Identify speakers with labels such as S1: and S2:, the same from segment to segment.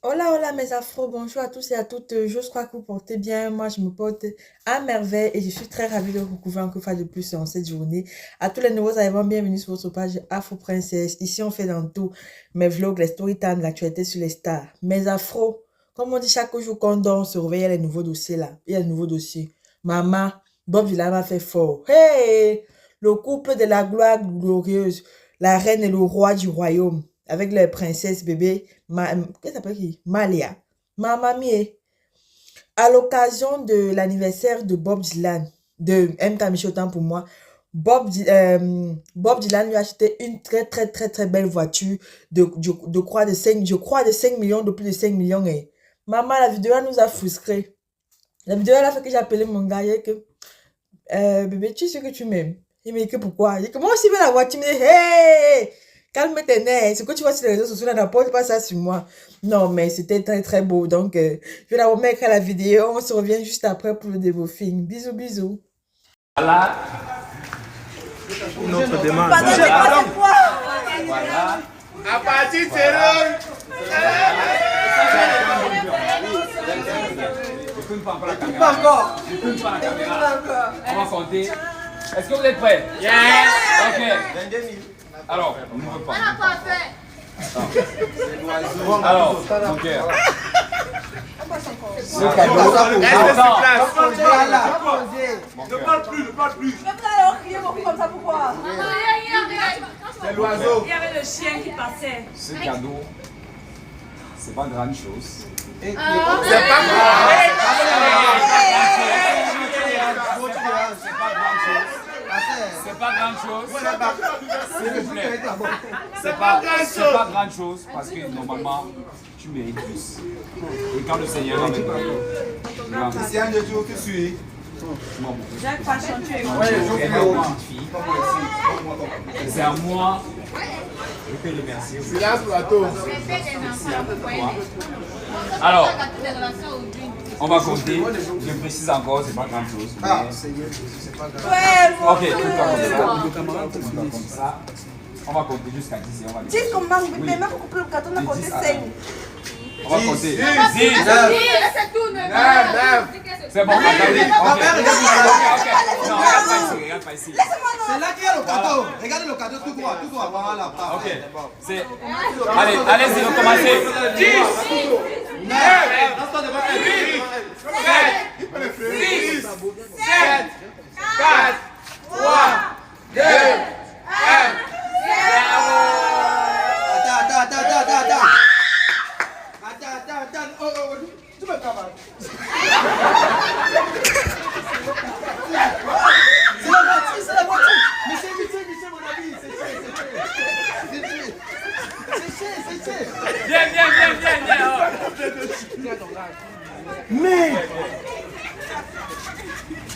S1: Hola, hola mes afros, bonjour à tous et à toutes. Je crois que vous portez bien. Moi, je me porte à merveille et je suis très ravie de vous retrouver encore une fois de plus en cette journée. À tous les nouveaux arrivants, bienvenue sur votre page Afro Princesse. Ici, on fait dans tout mes vlogs, les story time, l'actualité sur les stars. Mes afros, comme on dit chaque jour qu'on dort, on se réveille, il y a les nouveaux dossiers là. Il y a les nouveaux dossiers. Maman, Bob Dylan m'a fait fort. Hey! Le couple de la gloire glorieuse, la reine et le roi du royaume, avec les princesses bébés. Qu'est-ce s'appelle qui? Malia. Ma mamie, à l'occasion de l'anniversaire de Bob Dylan, de M.K. Michel, autant pour moi, Bob Dylan lui a acheté une très belle voiture je crois de 5 millions, de plus de 5 millions. Et maman, la vidéo elle nous a frustrés. La vidéo elle a fait que j'ai appelé mon gars, il a dit que, bébé, tu sais que tu m'aimes. Il m'a dit que pourquoi? Il dit que moi aussi, je veux la voiture. Il m'a dit, hey! Calme tes nerfs. Ce que tu vois sur les réseaux sociaux, n'apporte pas ça sur moi. Non, mais c'était très beau. Donc, je vais la remettre à la vidéo. On se revient juste après pour le débriefing. Bisous, bisous.
S2: Voilà
S3: Notre demande.
S2: Voilà.
S3: À partir de là.
S2: Je filme pas encore la caméra. Je filme pas la caméra. On va compter. Est-ce que vous êtes prêts?
S3: Yes.
S2: Ok. Alors, on ne veut pas.
S4: On n'a pas fait.
S2: Alors, mon cœur.
S3: Ce cadeau.
S2: Ne parle plus, ne parle plus.
S3: C'est l'oiseau.
S5: Il y avait le chien qui passait.
S2: Ce cadeau, c'est pas grande chose.
S3: C'est pas
S2: C'est pas grande chose. S'il vous plaît. C'est pas grande chose parce que normalement, tu mérites plus. Et quand le Seigneur va me donner,
S3: C'est un de Dieu qui suit.
S5: Jacques Pachon, tu es
S2: c'est à moi.
S3: Silence plateau.
S2: Alors, on va compter. Je précise encore, c'est pas grande chose. Ok, tout le temps comme ça. On va compter jusqu'à 10 et on va dire. On va compter. 10. C'est bon, attendez. Non, regarde pas ici.
S3: C'est là qu'il y a le cadeau. Regardez le cadeau tout droit. Voilà.
S2: Ok. C'est. Allez-y, on commence. 10, 9, 8, 7, 6, 7, 4, 3, 2, 1. Attends. Oh, tu me travailles. C'est la voiture. Mais c'est mon ami. C'est Viens.
S3: Mais.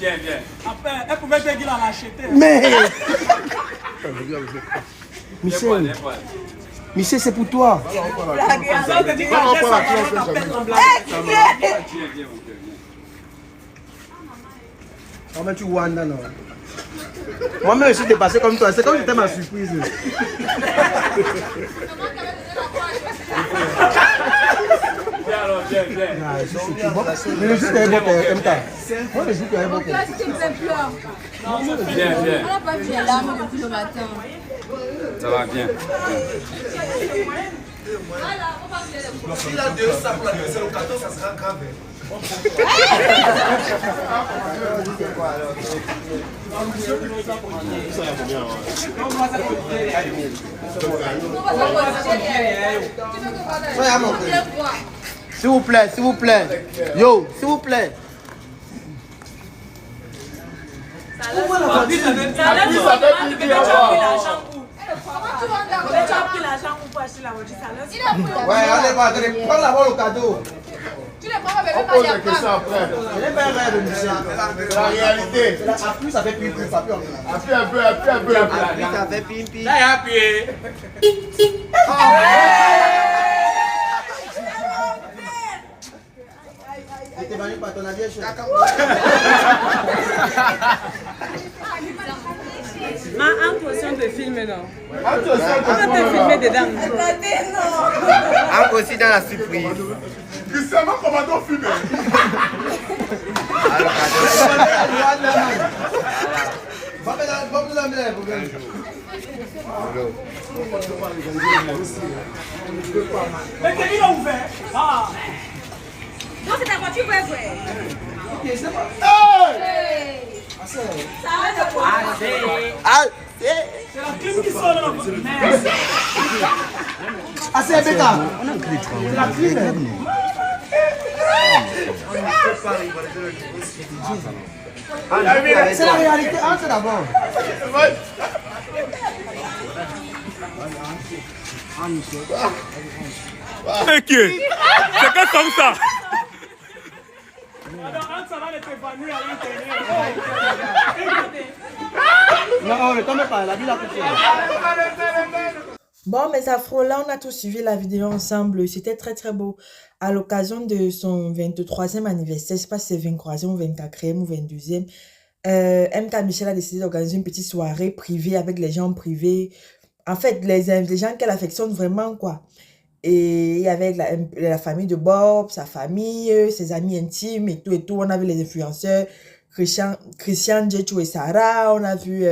S2: Viens.
S5: Après, elle pouvait dire qu'il en a acheté.
S3: Mais.
S2: Michel.
S3: Michel, c'est pour toi. Comment tu vois, non? Moi-même, je suis dépassé comme toi. C'est comme si c'était ma surprise.
S2: Viens.
S3: Mais le jour est bon, comme ça. Moi, le jour est bon.
S2: Viens.
S4: On n'a pas vu les larmes depuis le matin.
S2: Ça va, viens.
S3: S'il a deux sacs pour la deuxième cadeau, ça sera grave. S'il vous plaît. Yo, s'il vous plaît. Ouais, allez, prends d'abord le cadeau.
S4: Tu les prends pas, bébé,
S3: On pose des questions après. Je n'ai pas un rêve, Michel. C'est la réalité. Plus ça fait plus, ça peut appuie un peu.
S6: Plus ça fait pimpi.
S2: Là, il a appuyé.
S3: Il était venu par ton avion.
S5: Ma entre aussi on te filme non.
S3: Entre aussi,
S5: On va te filmer dedans.
S6: Entre aussi dans la surprise.
S3: Christian, comment on filme?
S5: Mais il a ouvert. Ah.
S4: Non, c'est ta voiture, ouais, ouais.
S5: C'est la clim qui sonne là. Merci.
S3: Ah, c'est Becca. C'est la clim. C'est la réalité. Entre d'abord.
S7: C'est quoi comme ça?
S5: Alors, Anne, ça va t'évanouir à l'intérieur.
S3: Non, ne tombe pas, la vie l'a couché.
S1: Bon, mes afros, là, on a tous suivi la vidéo ensemble. C'était très, très beau. À l'occasion de son 23e anniversaire, je ne sais pas si c'est 23e ou 24e ou 22e, MK Michel a décidé d'organiser une petite soirée privée avec les gens privés. En fait, les gens qu'elle affectionne vraiment, quoi. Et il y avait la famille de Bob, sa famille, ses amis intimes et tout et tout. On a vu les influenceurs, Christian, Jetcho et Sarah. On a vu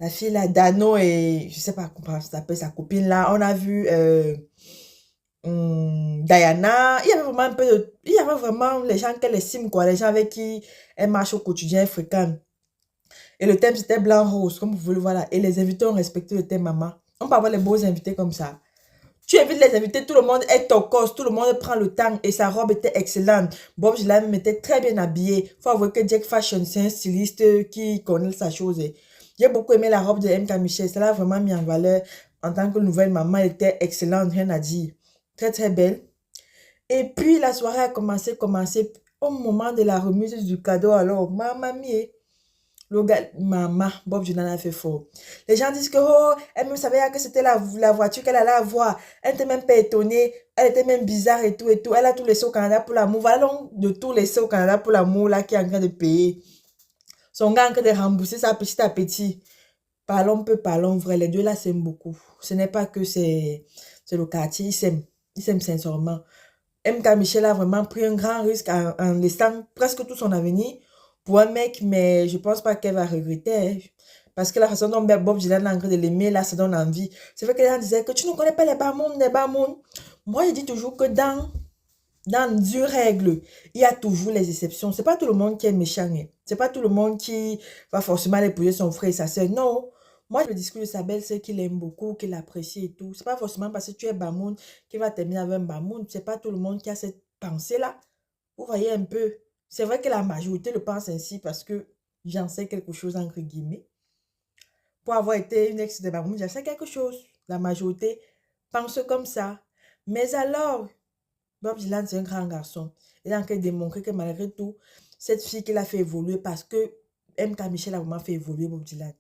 S1: la fille là, Dano et je sais pas comment ça s'appelle, sa copine là. On a vu Diana. Il y avait vraiment un peu de... Il y avait vraiment les gens qu'elle estime, quoi. Les gens avec qui elle marche au quotidien, elle fréquente. Et le thème c'était blanc-rose, comme vous voulez, voilà. Et les invités ont respecté le thème maman. On peut avoir les beaux invités comme ça. Tu invites les invités, tout le monde est au cos, tout le monde prend le temps et sa robe était excellente. Bob Dylan était très bien habillé. Faut avouer que Jack Fashion, c'est un styliste qui connaît sa chose. J'ai beaucoup aimé la robe de MK Michel, ça l'a vraiment mis en valeur. En tant que nouvelle maman, elle était excellente, rien à dire. Très très belle. Et puis la soirée a commencé au moment de la remise du cadeau. Alors, maman mia. Le gars, maman, Bob Dylan a fait fort. Les gens disent que, oh, elle même savait que c'était la voiture qu'elle allait avoir. Elle n'était même pas étonnée. Elle était même bizarre et tout et tout. Elle a tous les sous au Canada pour l'amour. Voilà donc de tous les sous au Canada pour l'amour là qui est en train de payer. Son gars est en train de rembourser ça petit à petit. Parlons peu, parlons vrai. Les deux là s'aiment beaucoup. Ce n'est pas que c'est le quartier. Ils s'aiment. Ils s'aiment sincèrement. MK Michel a vraiment pris un grand risque en laissant presque tout son avenir pour un mec, mais je pense pas qu'elle va regretter. Hein. Parce que la façon dont Bob Dylan a en train de l'aimer, là, ça donne envie. C'est vrai que les gens disaient que tu ne connais pas les bas mondes, les bas mondes. Moi, je dis toujours que dans une règle, il y a toujours les exceptions. C'est pas tout le monde qui est méchant. Hein. C'est pas tout le monde qui va forcément aller épouser son frère et sa soeur. Non. Moi, je discute de sa belle-sœur qu'il aime beaucoup, qu'il apprécie et tout. C'est pas forcément parce que tu es bamoun qu'il va terminer avec un bamoun. C'est pas tout le monde qui a cette pensée-là. Vous voyez un peu. C'est vrai que la majorité le pense ainsi parce que j'en sais quelque chose entre guillemets. Pour avoir été une ex de bamoun, j'en sais quelque chose. La majorité pense comme ça. Mais alors, Bob Dylan, c'est un grand garçon. Il a encore démontré que malgré tout, cette fille qu'il a fait évoluer parce que MK Michel a vraiment fait évoluer Bob Dylan.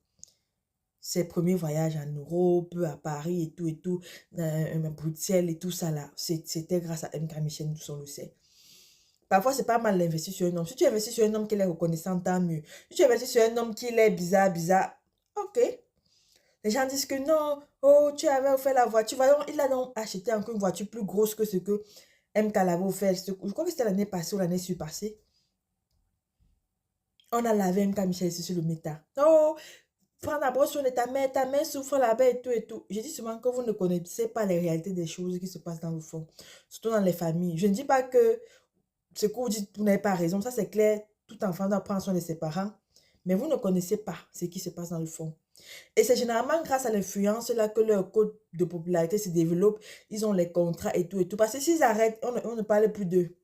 S1: Ses premiers voyages en Europe, à Paris et tout, Bruxelles et tout ça là, c'était grâce à MK Michel, nous on le sait. Parfois, c'est pas mal d'investir sur un homme. Si tu investis sur un homme qui est reconnaissant, tant mieux. Si tu investis sur un homme qui est bizarre, ok. Les gens disent que non, oh, tu avais offert la voiture. Voyons, il a donc acheté encore une voiture plus grosse que ce que MK l'avait offert. Je crois que c'était l'année passée ou l'année surpassée. On a lavé MK Michel ici sur le méta. Oh, prends la brosse sur ta main souffre là-bas et tout. Je dis souvent que vous ne connaissez pas les réalités des choses qui se passent dans le fond. Surtout dans les familles. Je ne dis pas que ce que vous dites, vous n'avez pas raison. Ça, c'est clair. Tout enfant doit prendre soin de ses parents. Mais vous ne connaissez pas ce qui se passe dans le fond. Et c'est généralement grâce à l'influence là que leur code de popularité se développe. Ils ont les contrats et tout. Parce que s'ils arrêtent, on ne parle plus d'eux.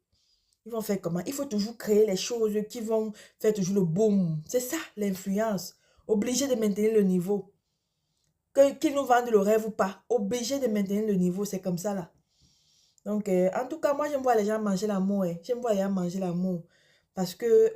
S1: Ils vont faire comment? Il faut toujours créer les choses qui vont faire toujours le boom. C'est ça, l'influence. Obligé de maintenir le niveau. Qu'ils nous vendent le rêve ou pas. Obligé de maintenir le niveau. C'est comme ça là. Donc, en tout cas, moi, j'aime voir les gens manger l'amour. Hein. J'aime voir les gens manger l'amour. Parce que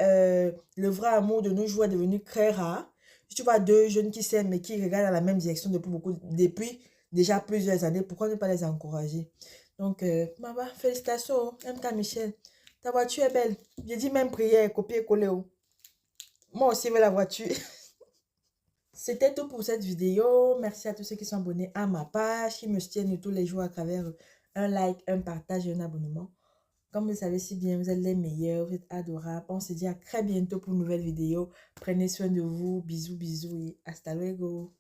S1: le vrai amour de nos jours est devenu très rare. Si tu vois deux jeunes qui s'aiment et qui regardent dans la même direction depuis déjà plusieurs années, pourquoi ne pas les encourager? Donc, maman, félicitations, MK Michel. Ta voiture est belle. J'ai dit même prière, copier-coller. Moi aussi, je veux la voiture. C'était tout pour cette vidéo. Merci à tous ceux qui sont abonnés à ma page, qui me soutiennent tous les jours à travers un like, un partage et un abonnement. Comme vous le savez si bien, vous êtes les meilleurs, vous êtes adorables. On se dit à très bientôt pour une nouvelle vidéo. Prenez soin de vous. Bisous, bisous et hasta luego.